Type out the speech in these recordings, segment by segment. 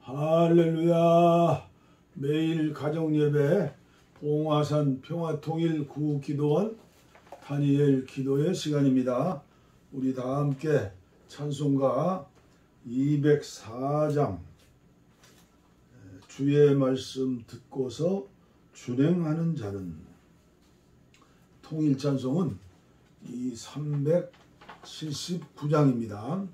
할렐루야. 매일 가정예배 봉화산 평화통일 구기도원 다니엘 기도의 시간입니다. 우리 다 함께 찬송가 204장 주의 말씀 듣고서 준행하는 자는, 통일 찬송은 이 379장입니다.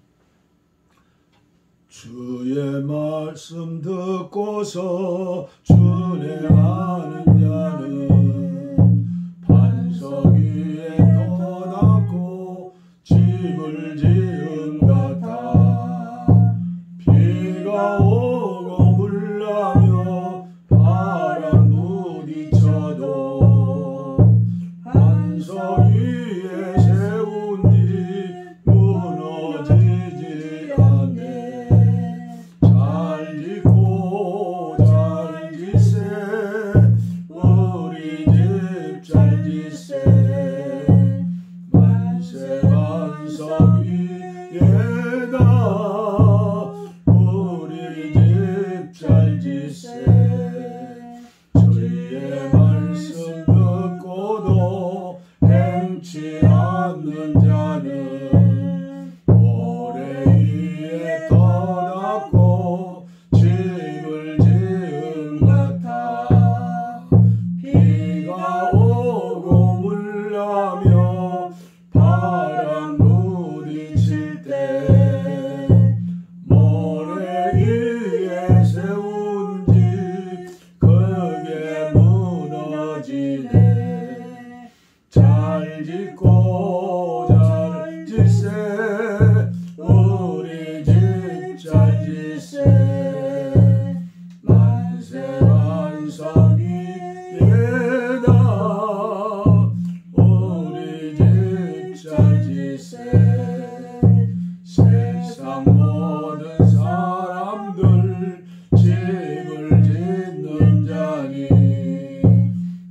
주의 말씀 듣고서 준행하는 자는 반석 위에 터닫고 집을 지은 같아. 비가 오고 물나며 바람 부딪혀도 반석 위에 세운 뒤 무너지지 않네. 잘 짓고 잘 짓세, 우리 집 잘 짓세. 만세 반석 위에다 우리 집 잘 짓세. 주의 말씀 듣고도 행치 않는 자는 모래 위에 터닫고 집을 지은 같아. 비가 오고 물나며 바람 부딪힐 때 모래 위에 세운 집 그게 무너지네. 잘 짓고 잘 짓세, 우리 집 잘 짓세. 만세 반석 위에다 우리 집 잘 짓세. 세상 모든 사람들 집을 짓는 자니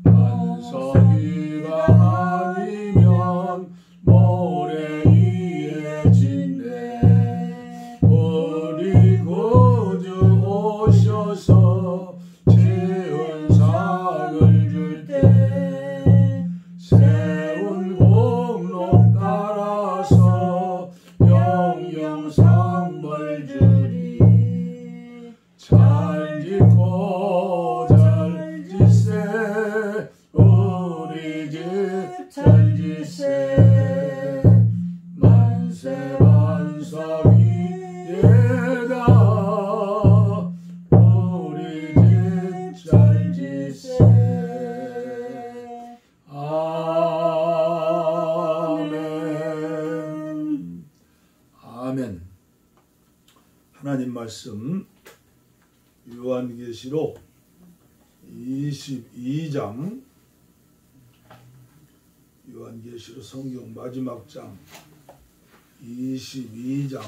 반석 위가 아니면 모래 위에 짓네. 우리 구주 오셔서 지은 상을 줄 때 세운 공로 따라서 영영 상벌 주리. 잘 짓고 잘 짓세, 우리 집 잘 짓세. 만세 반석 위에다 우리 집 잘 짓세. 아멘. 아멘. 하나님 말씀 요한계시록 22장, 요한계시록 성경 마지막 장 22장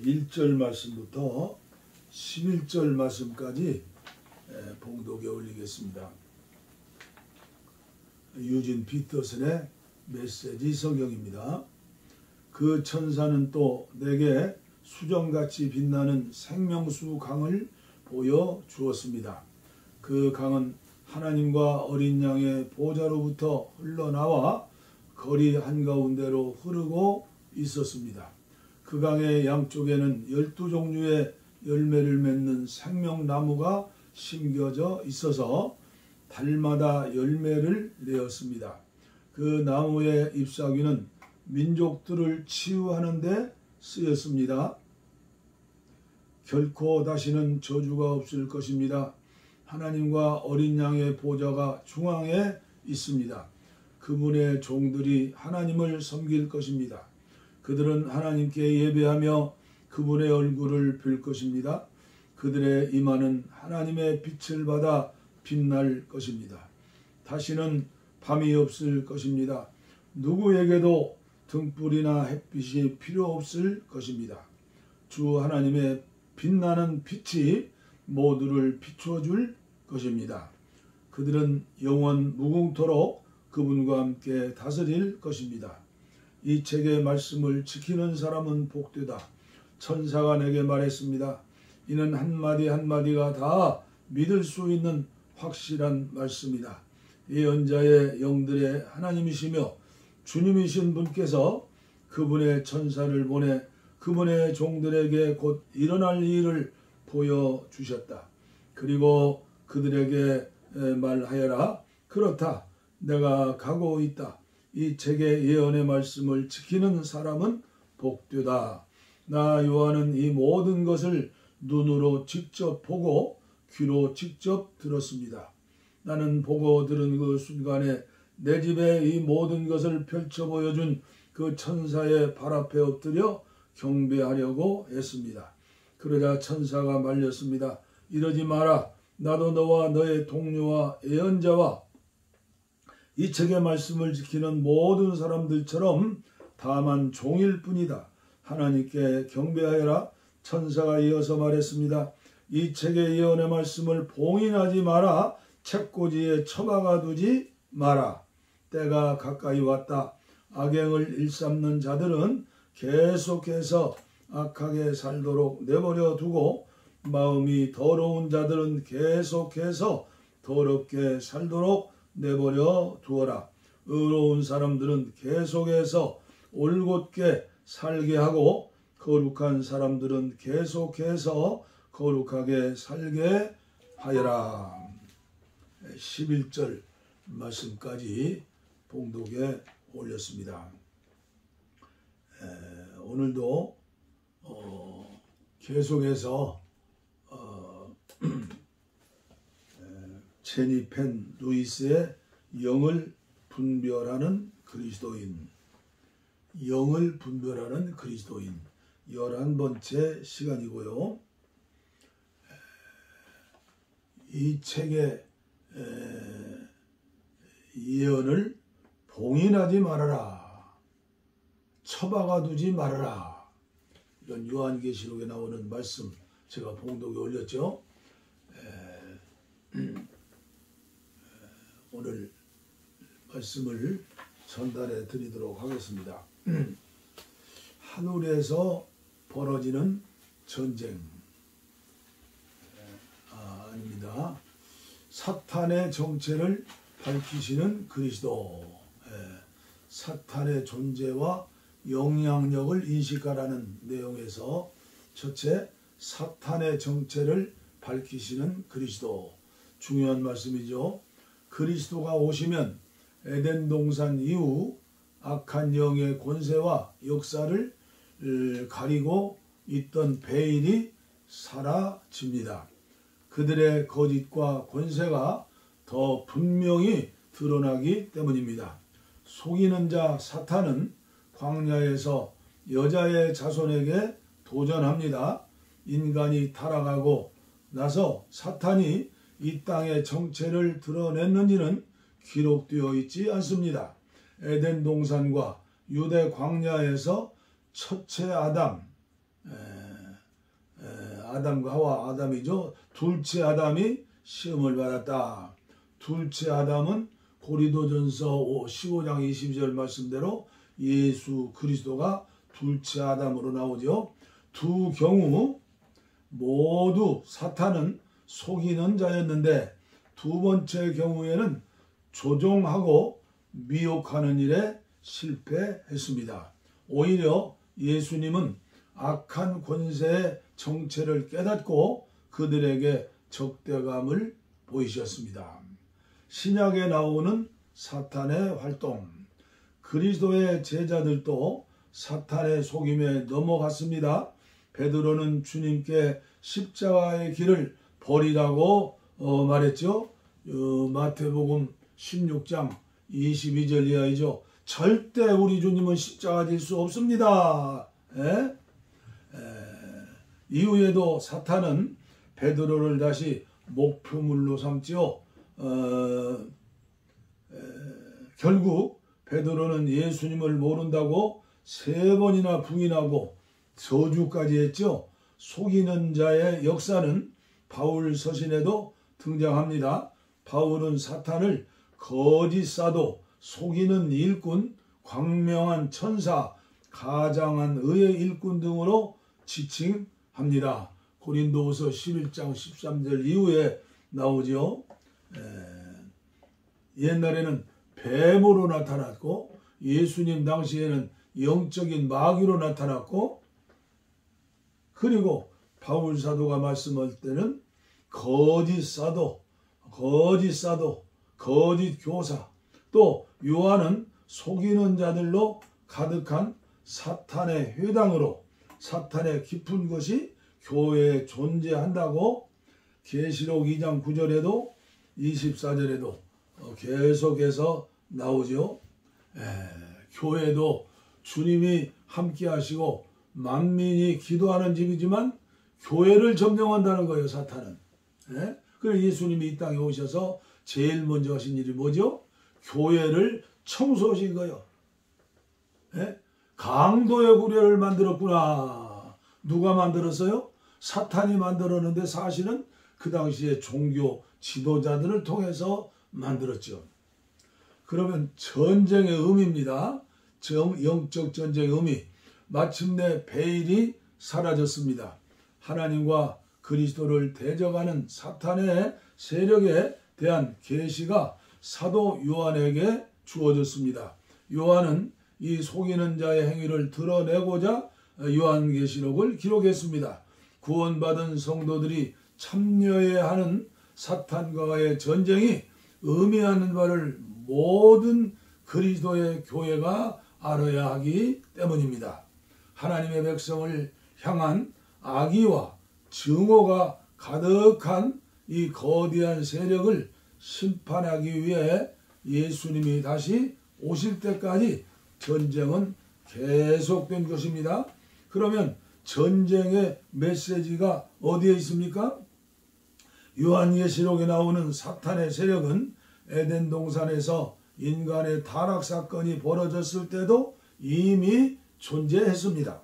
1절 말씀부터 11절 말씀까지 봉독에 올리겠습니다. 유진 피터슨의 메시지 성경입니다. 그 천사는 또 내게 수정같이 빛나는 생명수 강을 보여주었습니다. 그 강은 하나님과 어린 양의 보좌로부터 흘러나와 거리 한가운데로 흐르고 있었습니다. 그 강의 양쪽에는 12종류의 열매를 맺는 생명나무가 심겨져 있어서 달마다 열매를 내었습니다. 그 나무의 잎사귀는 민족들을 치유하는 데 쓰였습니다. 결코 다시는 저주가 없을 것입니다. 하나님과 어린 양의 보좌가 중앙에 있습니다. 그분의 종들이 하나님을 섬길 것입니다. 그들은 하나님께 예배하며 그분의 얼굴을 뵐 것입니다. 그들의 이마는 하나님의 빛을 받아 빛날 것입니다. 다시는 밤이 없을 것입니다. 누구에게도 등불이나 햇빛이 필요 없을 것입니다. 주 하나님의 빛나는 빛이 모두를 비춰줄 것입니다. 그들은 영원 무궁토록 그분과 함께 다스릴 것입니다. 이 책의 말씀을 지키는 사람은 복되다. 천사가 내게 말했습니다. 이는 한마디 한마디가 다 믿을 수 있는 확실한 말씀이다. 예언자의 영들의 하나님이시며 주님이신 분께서 그분의 천사를 보내 그분의 종들에게 곧 일어날 일을 보여주셨다. 그리고 그들에게 말하여라. 그렇다. 내가 가고 있다. 이 책의 예언의 말씀을 지키는 사람은 복되다. 나 요한은 이 모든 것을 눈으로 직접 보고 귀로 직접 들었습니다. 나는 보고 들은 그 순간에 내 집에 이 모든 것을 펼쳐 보여준 그 천사의 발 앞에 엎드려 경배하려고 했습니다. 그러자 천사가 말렸습니다. 이러지 마라. 나도 너와 너의 동료와 예언자와 이 책의 말씀을 지키는 모든 사람들처럼 다만 종일 뿐이다. 하나님께 경배하여라. 천사가 이어서 말했습니다. 이 책의 예언의 말씀을 봉인하지 마라. 책꽂이에 처박아 두지 마라. 때가 가까이 왔다. 악행을 일삼는 자들은 계속해서 악하게 살도록 내버려 두고 마음이 더러운 자들은 계속해서 더럽게 살도록 내버려 두어라. 의로운 사람들은 계속해서 올곧게 살게 하고 거룩한 사람들은 계속해서 거룩하게 살게 하여라. 11절 말씀까지 봉독에 올렸습니다. 오늘도 계속해서 제니펜 루이스의 영을 분별하는 그리스도인, 영을 분별하는 그리스도인 11번째 시간이고요. 이 책의 예언을 봉인하지 말아라. 처박아 두지 말아라. 이런 요한계시록에 나오는 말씀 제가 봉독에 올렸죠. 오늘 말씀을 전달해 드리도록 하겠습니다. 하늘에서 벌어지는 전쟁. 아닙니다. 사탄의 정체를 밝히시는 그리스도. 사탄의 존재와 영향력을 인식하라는 내용에서 첫째, 사탄의 정체를 밝히시는 그리스도. 중요한 말씀이죠. 그리스도가 오시면 에덴 동산 이후 악한 영의 권세와 역사를 가리고 있던 베일이 사라집니다. 그들의 거짓과 권세가 더 분명히 드러나기 때문입니다. 속이는 자 사탄은 광야에서 여자의 자손에게 도전합니다. 인간이 타락하고 나서 사탄이 이 땅의 정체를 드러냈는지는 기록되어 있지 않습니다. 에덴 동산과 유대 광야에서 첫째 아담, 아담과 하와, 아담이죠. 둘째 아담이 시험을 받았다. 둘째 아담은 고린도전서 15장 22절 말씀대로 예수 그리스도가 둘째 아담으로 나오죠. 두 경우 모두 사탄은 속이는 자였는데 두 번째 경우에는 조종하고 미혹하는 일에 실패했습니다. 오히려 예수님은 악한 권세의 정체를 깨닫고 그들에게 적대감을 보이셨습니다. 신약에 나오는 사탄의 활동. 그리스도의 제자들도 사탄의 속임에 넘어갔습니다. 베드로는 주님께 십자가의 길을 버리라고 말했죠. 마태복음 16장 22절 이하이죠. 절대 우리 주님은 십자가 질 수 없습니다. 이후에도 사탄은 베드로를 다시 목표물로 삼지요. 결국 베드로는 예수님을 모른다고 3번이나 부인하고 저주까지 했죠. 속이는 자의 역사는 바울 서신에도 등장합니다. 바울은 사탄을 거짓 사도, 속이는 일꾼, 광명한 천사, 가장한 의의 일꾼 등으로 지칭합니다. 고린도후서 11장 13절 이후에 나오죠. 옛날에는 뱀으로 나타났고 예수님 당시에는 영적인 마귀로 나타났고, 그리고 바울 사도가 말씀할 때는 거짓 사도, 거짓 교사, 또 요한은 속이는 자들로 가득한 사탄의 회당으로, 사탄의 깊은 것이 교회에 존재한다고 계시록 2장 9절에도 24절에도 계속해서 나오죠. 교회도 주님이 함께 하시고 만민이 기도하는 집이지만 교회를 점령한다는 거예요, 사탄은. 그래서 예수님이 이 땅에 오셔서 제일 먼저 하신 일이 뭐죠? 교회를 청소하신 거예요. 강도의 구례를 만들었구나. 누가 만들었어요? 사탄이 만들었는데 사실은 그 당시에 종교 지도자들을 통해서 만들었죠. 그러면 전쟁의 의미입니다. 영적 전쟁의 의미. 마침내 베일이 사라졌습니다. 하나님과 그리스도를 대적하는 사탄의 세력에 대한 계시가 사도 요한에게 주어졌습니다. 요한은 이 속이는 자의 행위를 드러내고자 요한계시록을 기록했습니다. 구원받은 성도들이 참여해야 하는 사탄과의 전쟁이 의미하는 바를 모든 그리스도의 교회가 알아야 하기 때문입니다. 하나님의 백성을 향한 악의와 증오가 가득한 이 거대한 세력을 심판하기 위해 예수님이 다시 오실 때까지 전쟁은 계속된 것입니다. 그러면 전쟁의 메시지가 어디에 있습니까? 요한계시록에 나오는 사탄의 세력은 에덴 동산에서 인간의 타락 사건이 벌어졌을 때도 이미 존재했습니다.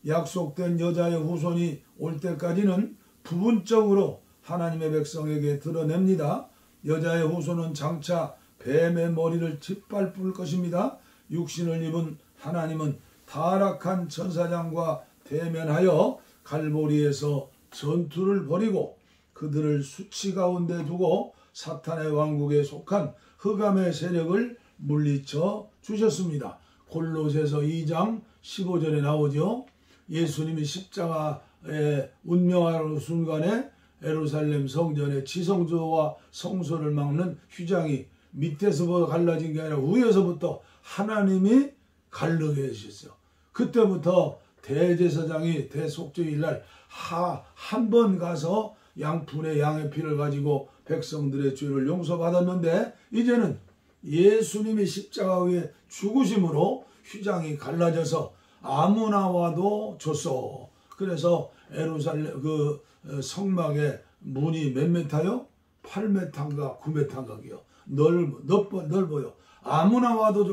약속된 여자의 후손이 올 때까지는 부분적으로 하나님의 백성에게 드러냅니다. 여자의 후손은 장차 뱀의 머리를 짓밟을 것입니다. 육신을 입은 하나님은 타락한 천사장과 대면하여 갈보리에서 전투를 벌이고 그들을 수치 가운데 두고 사탄의 왕국에 속한 흑암의 세력을 물리쳐 주셨습니다. 골로새서 2장 15절에 나오죠. 예수님이 십자가에 운명하는 순간에 예루살렘 성전의 지성소와 성소를 막는 휘장이 밑에서부터 갈라진 게 아니라 위에서부터 하나님이 갈르게 해주셨어요. 그때부터 대제사장이 대속죄일 날 한 번 가서 양푼의 양의 피를 가지고 백성들의 죄를 용서받았는데, 이제는 예수님이 십자가 위에 죽으심으로 휘장이 갈라져서 아무나 와도 줬어. 그래서 예루살렘 그 성막의 문이 몇 메타요? 8m인가 9m인가요. 넓어요. 아무나 와도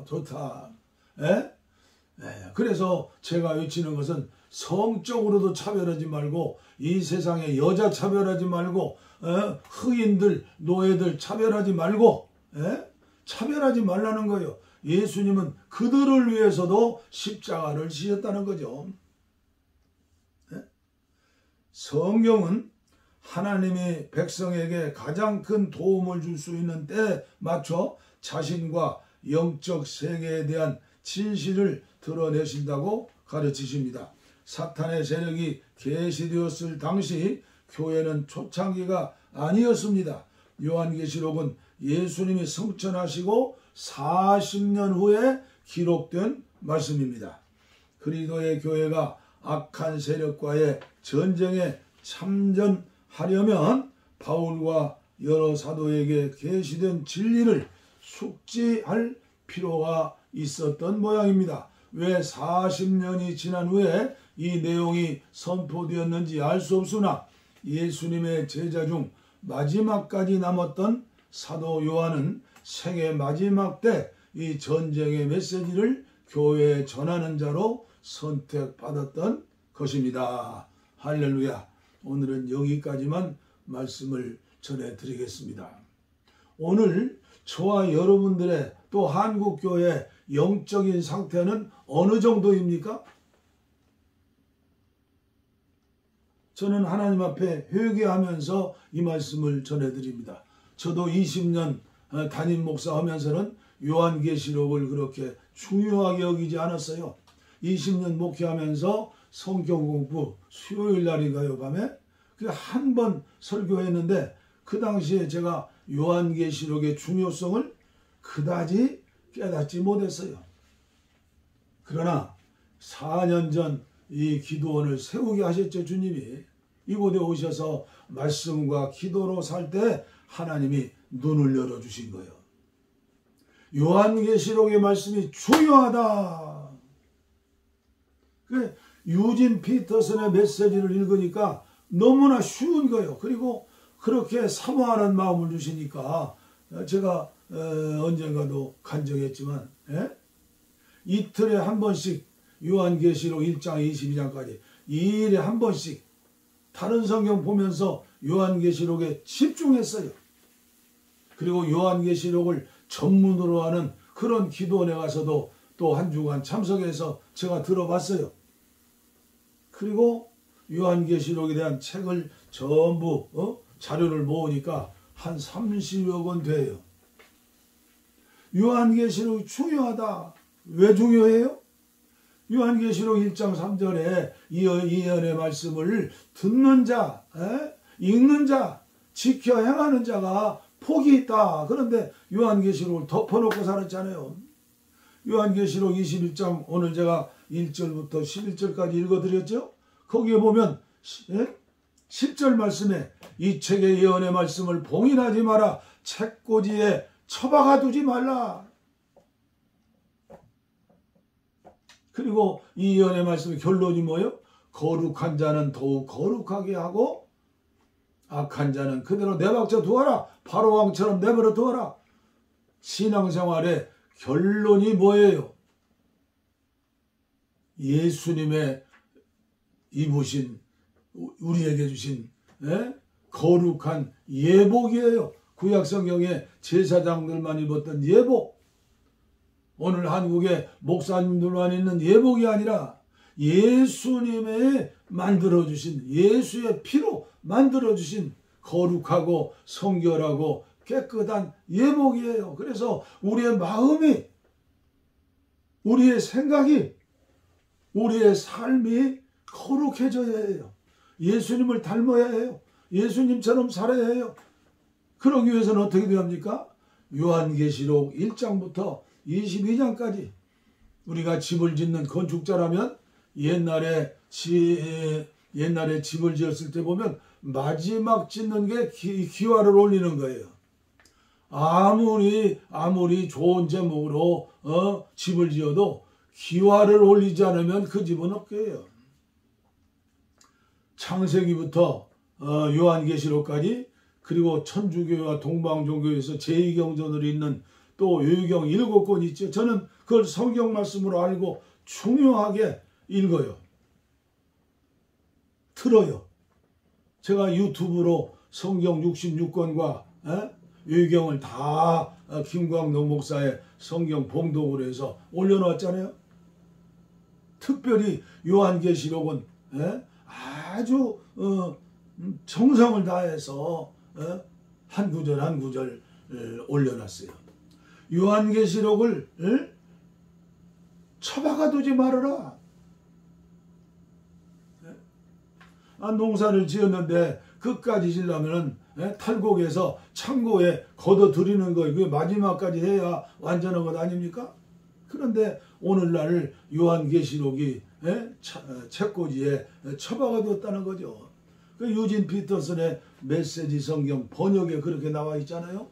좋다. 그래서 제가 외치는 것은 성적으로도 차별하지 말고, 이 세상에 여자 차별하지 말고, 흑인들, 노예들 차별하지 말고, 차별하지 말라는 거예요. 예수님은 그들을 위해서도 십자가를 지셨다는 거죠. 성경은 하나님이 백성에게 가장 큰 도움을 줄 수 있는 때에 맞춰 자신과 영적 세계에 대한 진실을 드러내신다고 가르치십니다. 사탄의 세력이 계시되었을 당시 교회는 초창기가 아니었습니다. 요한계시록은 예수님이 승천하시고 40년 후에 기록된 말씀입니다. 그리스도의 교회가 악한 세력과의 전쟁에 참전하려면 바울과 여러 사도에게 계시된 진리를 숙지할 필요가 있었던 모양입니다. 왜 40년이 지난 후에 이 내용이 선포되었는지 알 수 없으나 예수님의 제자 중 마지막까지 남았던 사도 요한은 생애 마지막 때 이 전쟁의 메시지를 교회에 전하는 자로 선택받았던 것입니다. 할렐루야. 오늘은 여기까지만 말씀을 전해드리겠습니다. 오늘 저와 여러분들의 또 한국교회 영적인 상태는 어느 정도입니까? 저는 하나님 앞에 회개하면서 이 말씀을 전해드립니다. 저도 20년 담임 목사하면서는 요한계시록을 그렇게 중요하게 여기지 않았어요. 20년 목회하면서 성경 공부 수요일 날인가요, 밤에? 한 번 설교했는데 그 당시에 제가 요한계시록의 중요성을 그다지 깨닫지 못했어요. 그러나 4년 전 이 기도원을 세우게 하셨죠, 주님이. 이곳에 오셔서 말씀과 기도로 살 때 하나님이 눈을 열어주신 거예요. 요한계시록의 말씀이 중요하다. 유진 피터슨의 메시지를 읽으니까 너무나 쉬운 거예요. 그리고 그렇게 사모하는 마음을 주시니까 제가 언젠가도 간증했지만 이틀에 한 번씩 요한계시록 1장 22장까지 2일에 한 번씩 다른 성경 보면서 요한계시록에 집중했어요. 그리고 요한계시록을 전문으로 하는 그런 기도원에 가서도 또 한 주간 참석해서 제가 들어봤어요. 그리고 요한계시록에 대한 책을 전부 자료를 모으니까 한 30여 권 돼요. 요한계시록이 중요하다. 왜 중요해요? 요한계시록 1장 3절에 이 예언의 말씀을 듣는 자, 읽는 자, 지켜 행하는 자가 복이 있다. 그런데 요한계시록을 덮어놓고 살았잖아요. 요한계시록 21장 오늘 제가 1절부터 11절까지 읽어드렸죠. 거기에 보면 10절 말씀에 이 책의 예언의 말씀을 봉인하지 마라. 책꽂이에 처박아 두지 말라. 그리고 이 예언의 말씀의 결론이 뭐예요? 거룩한 자는 더욱 거룩하게 하고 악한 자는 그대로 내박져 두어라. 바로 왕처럼 내버려 두어라. 신앙생활의 결론이 뭐예요? 예수님의 입으신 우리에게 주신 거룩한 예복이에요. 구약성경에 제사장들만 입었던 예복. 오늘 한국에 목사님들만 있는 예복이 아니라 예수님의 만들어주신 예수의 피로 만들어주신 거룩하고 성결하고 깨끗한 예복이에요. 그래서 우리의 마음이, 우리의 생각이, 우리의 삶이 거룩해져야 해요. 예수님을 닮아야 해요. 예수님처럼 살아야 해요. 그러기 위해서는 어떻게 돼야 합니까? 요한계시록 1장부터 22장까지 우리가 집을 짓는 건축자라면 옛날에 집을 지었을 때 보면 마지막 짓는 게 기와를 올리는 거예요. 아무리 좋은 제목으로 집을 지어도 기와를 올리지 않으면 그 집은 없게요. 창세기부터 요한계시록까지 그리고 천주교와 동방종교에서 제2경전으로 있는 또 요경 7권 있죠. 저는 그걸 성경 말씀으로 알고 중요하게 읽어요. 틀어요. 제가 유튜브로 성경 66권과 요경을 다 김광동 목사의 성경 봉독으로 해서 올려놓았잖아요. 특별히 요한계시록은 아주 정성을 다해서 한 구절 한 구절 올려놨어요. 요한계시록을 처박아 두지 말아라. 농사를 지었는데 끝까지 지려면 탈곡해서 창고에 걷어들이는 거 그게 마지막까지 해야 완전한 것 아닙니까? 그런데 오늘날 요한계시록이 책꽂이에 처박아 두었다는 거죠. 그 유진 피터슨의 메시지 성경 번역에 그렇게 나와 있잖아요.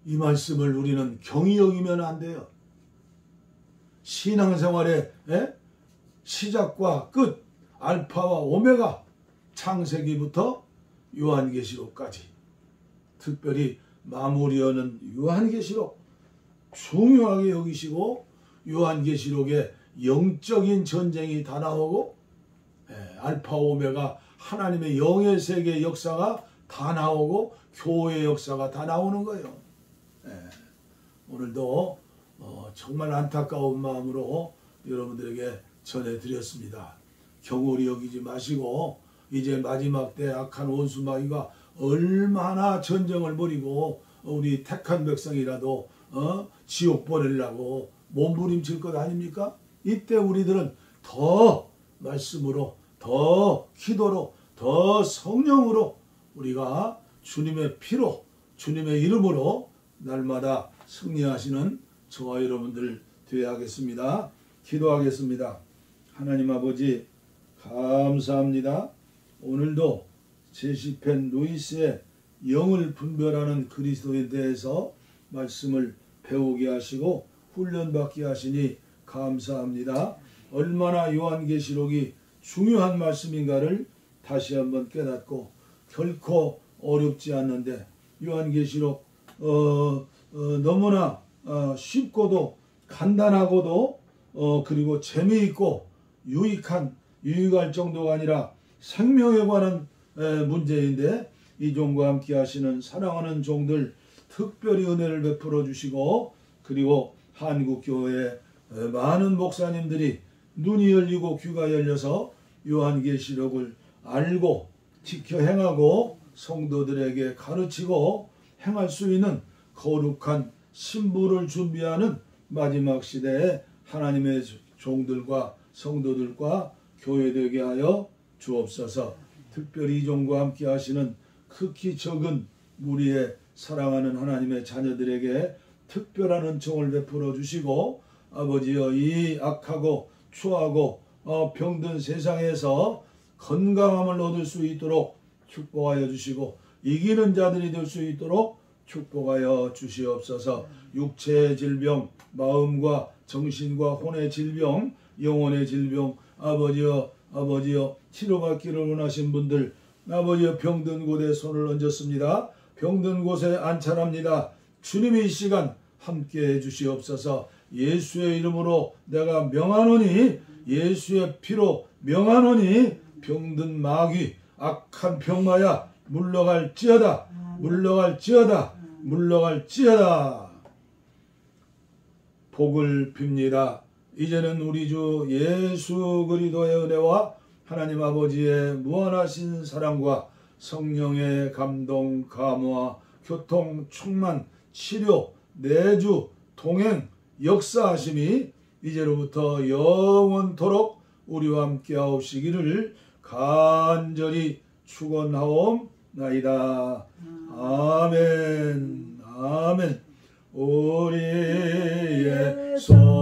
이 말씀을 우리는 경히 여기면 안 돼요. 신앙생활의 시작과 끝, 알파와 오메가, 창세기부터 요한계시록까지, 특별히 마무리하는 요한계시록 중요하게 여기시고, 요한계시록에 영적인 전쟁이 다 나오고 알파 오메가 하나님의 영의 세계 역사가 다 나오고 교회 역사가 다 나오는 거예요. 예. 오늘도 정말 안타까운 마음으로 여러분들에게 전해드렸습니다. 경홀히 여기지 마시고 이제 마지막 때 악한 원수마귀가 얼마나 전쟁을 벌이고 우리 택한 백성이라도 지옥 보내려고 몸부림칠 것 아닙니까? 이때 우리들은 더 말씀으로, 더 기도로, 더 성령으로 우리가 주님의 피로, 주님의 이름으로 날마다 승리하시는 저와 여러분들 되어야 하겠습니다. 기도하겠습니다. 하나님 아버지 감사합니다. 오늘도 제시펜 루이스의 영을 분별하는 그리스도에 대해서 말씀을 배우게 하시고 훈련받게 하시니 감사합니다. 얼마나 요한계시록이 중요한 말씀인가를 다시 한번 깨닫고 결코 어렵지 않는데 요한계시록 너무나 쉽고도 간단하고도 그리고 재미있고 유익할 정도가 아니라 생명에 관한 문제인데 이 종과 함께 하시는 사랑하는 종들 특별히 은혜를 베풀어 주시고 그리고 한국교회 많은 목사님들이 눈이 열리고 귀가 열려서 요한계시록을 알고 지켜 행하고 성도들에게 가르치고 행할 수 있는 거룩한 신부를 준비하는 마지막 시대에 하나님의 종들과 성도들과 교회되게 하여 주옵소서. 특별히 이 종과 함께 하시는 극히 적은 무리의 사랑하는 하나님의 자녀들에게 특별한 은총을 베풀어 주시고 아버지여 이 악하고 추하고 병든 세상에서 건강함을 얻을 수 있도록 축복하여 주시고 이기는 자들이 될 수 있도록 축복하여 주시옵소서. 육체의 질병, 마음과 정신과 혼의 질병, 영혼의 질병 아버지여 치료받기를 원하신 분들 아버지여 병든 곳에 손을 얹었습니다. 병든 곳에 안찰합니다. 주님이 이 시간 함께해 주시옵소서. 예수의 이름으로 내가 명하노니 예수의 피로 명하노니 병든 마귀 악한 병마야 물러갈지어다 물러갈지어다 물러갈지어다. 복을 빕니다. 이제는 우리 주 예수 그리스도의 은혜와 하나님 아버지의 무한하신 사랑과 성령의 감동, 감화, 교통, 충만, 치료, 내주, 동행, 역사하심이 이제로부터 영원토록 우리와 함께 하옵시기를 간절히 축원하옵나이다. 아멘. 아멘. 우리의 손